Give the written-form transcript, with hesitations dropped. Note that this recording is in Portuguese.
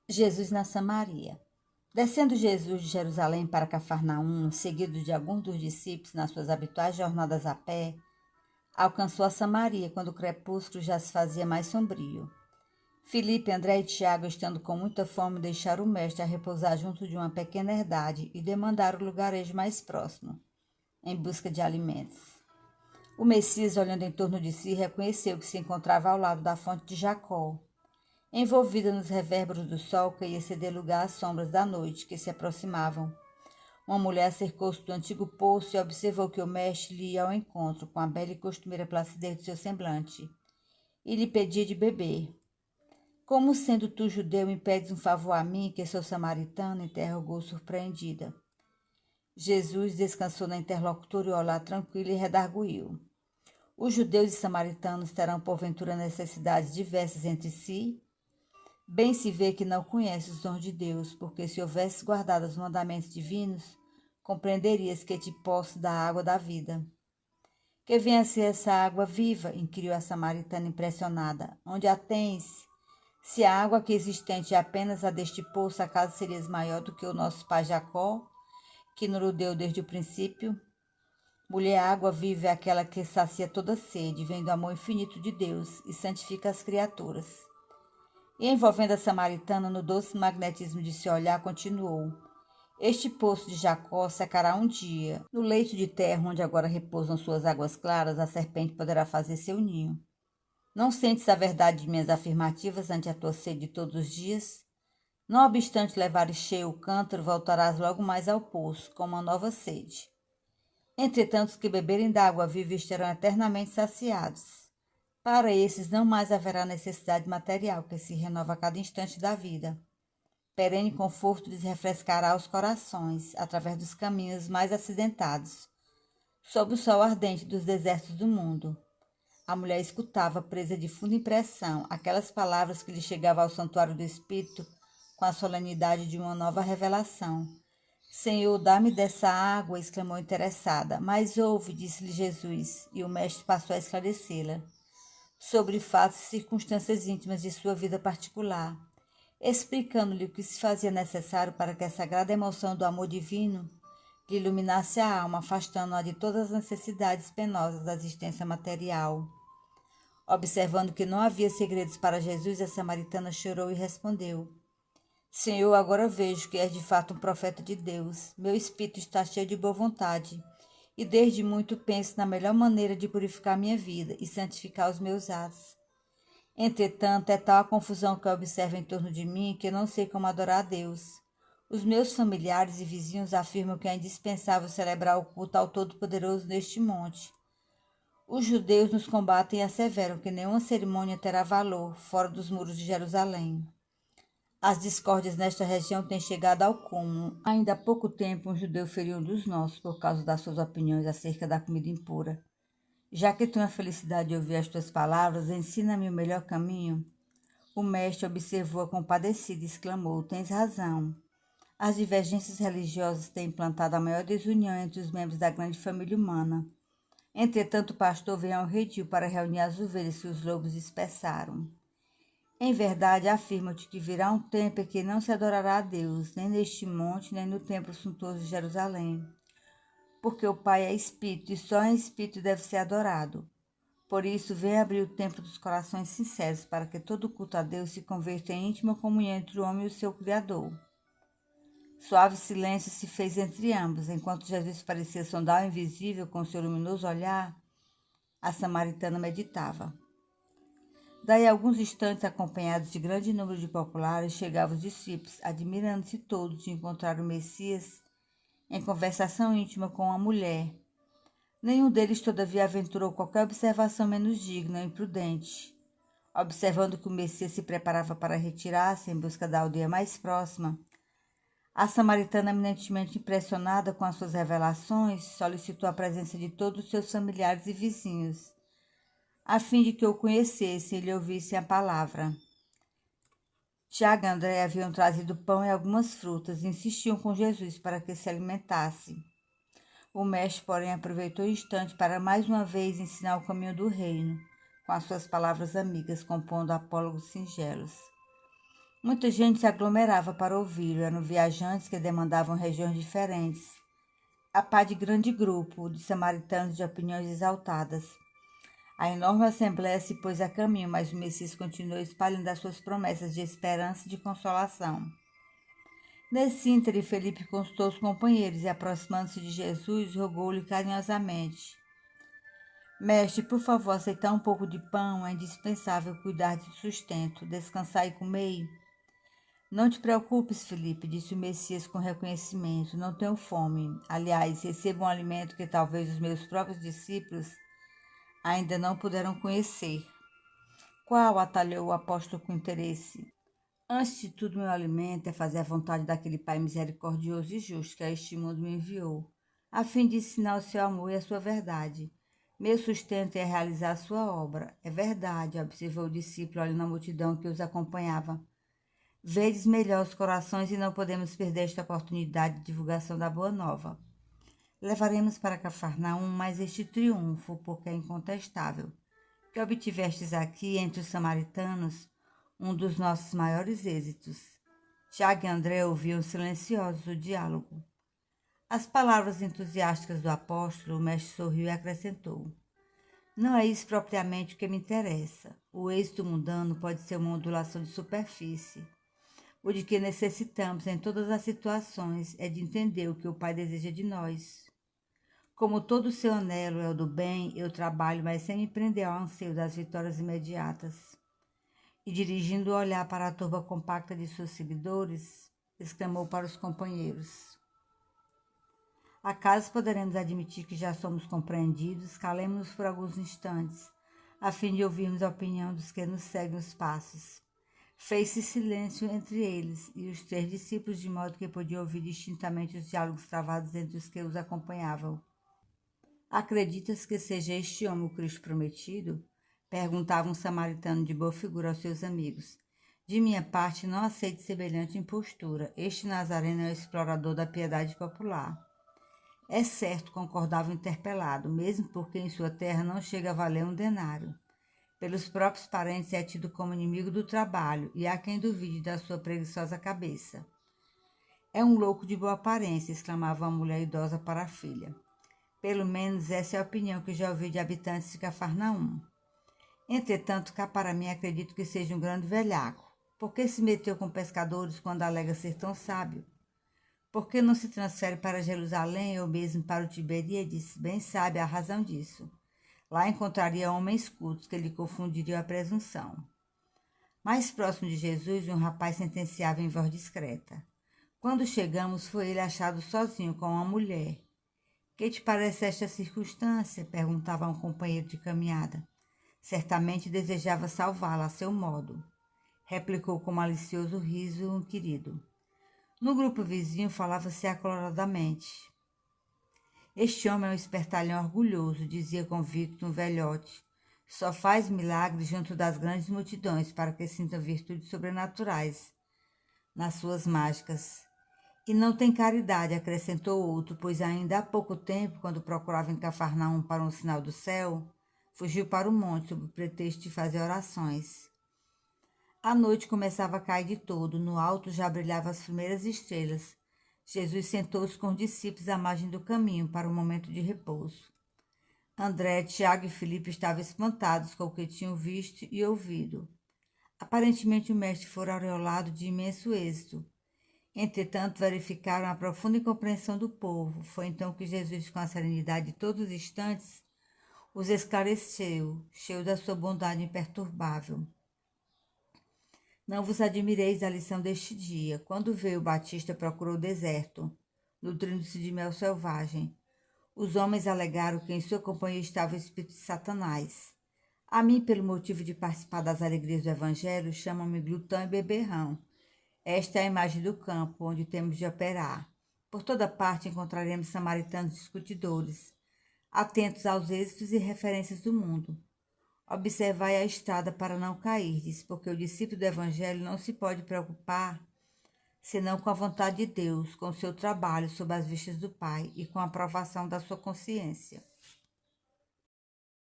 Jesus na Samaria. Descendo Jesus de Jerusalém para Cafarnaum, seguido de alguns dos discípulos nas suas habituais jornadas a pé, alcançou a Samaria quando o crepúsculo já se fazia mais sombrio. Filipe, André e Tiago, estando com muita fome, deixaram o mestre a repousar junto de uma pequena herdade e demandaram o lugarejo mais próximo, em busca de alimentos. O Messias, olhando em torno de si, reconheceu que se encontrava ao lado da fonte de Jacó, envolvida nos revérberos do sol que ia ceder lugar às sombras da noite que se aproximavam. Uma mulher acercou-se do antigo poço e observou que o mestre lhe ia ao encontro com a bela e costumeira placidez do seu semblante, e lhe pedia de beber. Como sendo tu judeu, me pedes um favor a mim, que sou samaritana? Interrogou surpreendida. Jesus descansou na interlocutora e olhar tranquilo e redarguiu. Os judeus e samaritanos terão porventura necessidades diversas entre si? Bem se vê que não conheces os dons de Deus, porque se houvesses guardado os mandamentos divinos, compreenderias que te posso dar a água da vida. Que venha a ser essa água viva? Inquiriu a samaritana impressionada. Onde a tens? Se a água aqui existente é apenas a deste poço, acaso serias maior do que o nosso pai Jacó, que nos deu desde o princípio? Mulher, a água viva é aquela que sacia toda sede, vem do amor infinito de Deus e santifica as criaturas. E envolvendo a samaritana no doce magnetismo de seu olhar, continuou. Este poço de Jacó secará um dia. No leito de terra, onde agora repousam suas águas claras, a serpente poderá fazer seu ninho. Não sentes a verdade de minhas afirmativas ante a tua sede todos os dias? Não obstante levares cheio o cântaro, voltarás logo mais ao poço, com uma nova sede. Entretanto, os que beberem da água viva estarão eternamente saciados. Para esses não mais haverá necessidade material, que se renova a cada instante da vida. Perene conforto lhes refrescará os corações, através dos caminhos mais acidentados, sob o sol ardente dos desertos do mundo. A mulher escutava, presa de funda impressão, aquelas palavras que lhe chegavam ao santuário do Espírito com a solenidade de uma nova revelação. Senhor, dá-me dessa água, exclamou interessada. Mas ouve, disse-lhe Jesus, e o mestre passou a esclarecê-la sobre fatos e circunstâncias íntimas de sua vida particular, explicando-lhe o que se fazia necessário para que a sagrada emoção do amor divino lhe iluminasse a alma, afastando-a de todas as necessidades penosas da existência material. Observando que não havia segredos para Jesus, a samaritana chorou e respondeu: Senhor, agora vejo que és de fato um profeta de Deus. Meu espírito está cheio de boa vontade, e desde muito penso na melhor maneira de purificar minha vida e santificar os meus atos. Entretanto, é tal a confusão que eu observo em torno de mim que eu não sei como adorar a Deus. Os meus familiares e vizinhos afirmam que é indispensável celebrar o culto ao Todo-Poderoso neste monte. Os judeus nos combatem e asseveram que nenhuma cerimônia terá valor fora dos muros de Jerusalém. As discórdias nesta região têm chegado ao cúmulo. Ainda há pouco tempo, um judeu feriu um dos nossos por causa das suas opiniões acerca da comida impura. Já que tenho a felicidade de ouvir as tuas palavras, ensina-me o melhor caminho. O mestre observou-a compadecido e exclamou: Tens razão. As divergências religiosas têm implantado a maior desunião entre os membros da grande família humana. Entretanto, o pastor veio ao redil para reunir as ovelhas que os lobos dispersaram. Em verdade, afirmo-te que virá um tempo em que não se adorará a Deus, nem neste monte, nem no templo suntuoso de Jerusalém. Porque o Pai é Espírito, e só em Espírito deve ser adorado. Por isso, vem abrir o templo dos corações sinceros, para que todo culto a Deus se converta em íntima comunhão entre o homem e o seu Criador. Suave silêncio se fez entre ambos, enquanto Jesus parecia sondar o invisível com seu luminoso olhar. A samaritana meditava. Daí a alguns instantes, acompanhados de grande número de populares, chegavam os discípulos, admirando-se todos de encontrar o Messias em conversação íntima com uma mulher. Nenhum deles, todavia, aventurou qualquer observação menos digna ou imprudente. Observando que o Messias se preparava para retirar-se em busca da aldeia mais próxima, a samaritana, eminentemente impressionada com as suas revelações, solicitou a presença de todos os seus familiares e vizinhos, a fim de que o conhecessem e lhe ouvissem a palavra. Tiago e André haviam trazido pão e algumas frutas e insistiam com Jesus para que se alimentasse. O mestre, porém, aproveitou o instante para mais uma vez ensinar o caminho do reino, com as suas palavras amigas, compondo apólogos singelos. Muita gente se aglomerava para ouvi-lo. Eram viajantes que demandavam regiões diferentes. A par de grande grupo de samaritanos de opiniões exaltadas. A enorme assembleia se pôs a caminho, mas o Messias continuou espalhando as suas promessas de esperança e de consolação. Nesse ínterim, Felipe consultou os companheiros e, aproximando-se de Jesus, rogou-lhe carinhosamente: Mestre, por favor, aceitar um pouco de pão, é indispensável cuidar de sustento, descansar e comer. Não te preocupes, Felipe, disse o Messias com reconhecimento. Não tenho fome. Aliás, recebo um alimento que talvez os meus próprios discípulos ainda não puderam conhecer. Qual? Atalhou o apóstolo com interesse. Antes de tudo, meu alimento é fazer a vontade daquele Pai misericordioso e justo que a este mundo me enviou, a fim de ensinar o seu amor e a sua verdade. Meu sustento é realizar a sua obra. É verdade, observou o discípulo olhando a multidão que os acompanhava. Vedes melhor os corações e não podemos perder esta oportunidade de divulgação da boa nova. Levaremos para Cafarnaum mais este triunfo, porque é incontestável, que obtivestes aqui entre os samaritanos um dos nossos maiores êxitos. Tiago e André ouviam silenciosos o diálogo. Às palavras entusiásticas do apóstolo, o mestre sorriu e acrescentou: Não é isso propriamente o que me interessa. O êxito mundano pode ser uma ondulação de superfície. O de que necessitamos em todas as situações é de entender o que o Pai deseja de nós. Como todo seu anelo é o do bem, eu trabalho, mas sem me prender ao anseio das vitórias imediatas. E dirigindo o olhar para a turba compacta de seus seguidores, exclamou para os companheiros: Acaso poderemos admitir que já somos compreendidos? Calemos-nos por alguns instantes, a fim de ouvirmos a opinião dos que nos seguem os passos. Fez-se silêncio entre eles e os 3 discípulos, de modo que podiam ouvir distintamente os diálogos travados entre os que os acompanhavam. Acreditas que seja este homem o Cristo prometido? Perguntava um samaritano de boa figura aos seus amigos. De minha parte, não aceito semelhante impostura. Este Nazareno é o explorador da piedade popular. É certo, concordava o interpelado, mesmo porque em sua terra não chega a valer um denário. Pelos próprios parentes é tido como inimigo do trabalho, e há quem duvide da sua preguiçosa cabeça. É um louco de boa aparência, exclamava uma mulher idosa para a filha. Pelo menos essa é a opinião que já ouvi de habitantes de Cafarnaum. Entretanto, cá para mim acredito que seja um grande velhaco. Por que se meteu com pescadores quando alega ser tão sábio? Por que não se transfere para Jerusalém ou mesmo para o Tiberíades? Bem sabe a razão disso. Lá encontraria homens cultos que lhe confundiriam a presunção. Mais próximo de Jesus, um rapaz sentenciava em voz discreta. Quando chegamos, foi ele achado sozinho com uma mulher. Que te parece esta circunstância? Perguntava a um companheiro de caminhada. Certamente desejava salvá-la a seu modo, replicou com malicioso riso um querido. No grupo vizinho falava-se acaloradamente. Este homem é um espertalhão orgulhoso, dizia convicto um velhote. Só faz milagres junto das grandes multidões para que sintam virtudes sobrenaturais nas suas mágicas. E não tem caridade, acrescentou outro, pois ainda há pouco tempo, quando procurava em Cafarnaum para um sinal do céu, fugiu para o monte sob o pretexto de fazer orações. A noite começava a cair de todo, no alto já brilhavam as primeiras estrelas. Jesus sentou-se com os discípulos à margem do caminho para um momento de repouso. André, Tiago e Filipe estavam espantados com o que tinham visto e ouvido. Aparentemente o mestre fora aureolado de imenso êxito. Entretanto, verificaram a profunda incompreensão do povo. Foi então que Jesus, com a serenidade de todos os instantes, os esclareceu, cheio da sua bondade imperturbável. Não vos admireis da lição deste dia. Quando veio Batista, procurou o deserto, nutrindo-se de mel selvagem. Os homens alegaram que em sua companhia estava o espírito de Satanás. A mim, pelo motivo de participar das alegrias do Evangelho, chamam-me glutão e beberrão. Esta é a imagem do campo, onde temos de operar. Por toda parte encontraremos samaritanos discutidores, atentos aos êxitos e referências do mundo. Observai a estrada para não cairdes, porque o discípulo do Evangelho não se pode preocupar senão com a vontade de Deus, com o seu trabalho sob as vistas do Pai e com a aprovação da sua consciência.